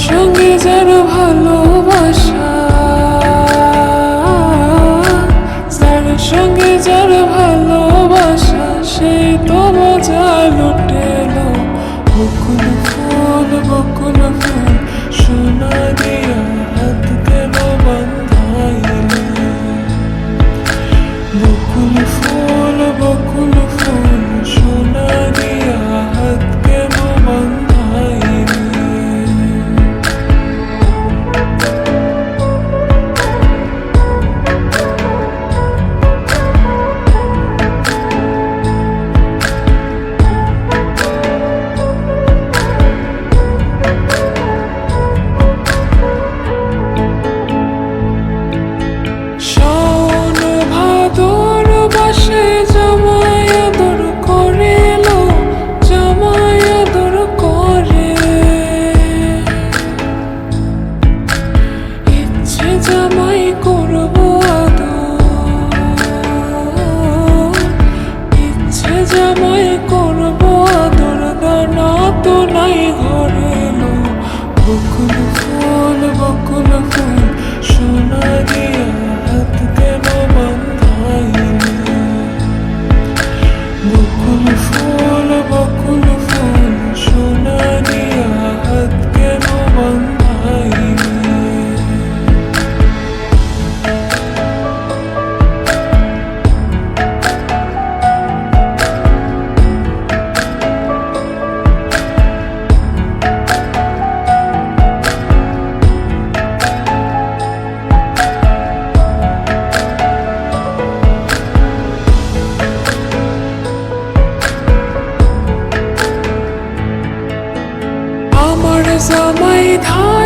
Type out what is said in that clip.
সঙ্গে যার ভালোবাসা, যার সঙ্গে যার ভালোবাসা, সেই তো বোঝায় লুটেলো বকুল ফুল, বকুল ফুল সোনা দিয়া হাত কেন বান্ধাইলে। বকুল ফুল, বকুল ফুল সোনা দিয়া হাত কেন বান্ধাইলে। জামাই করবো আদর, ইচ্ছে জামাই করবো আদর, দানা তো নাই ঘরে লো। বকুল ফুল, বকুল ফুল সোনা দিয়া হাত কেন বান্ধাইলে। বকুল ফুল, বকুল ফুল সোনা দিয়া হাত কেন বান্ধাইলে। জামাই ধার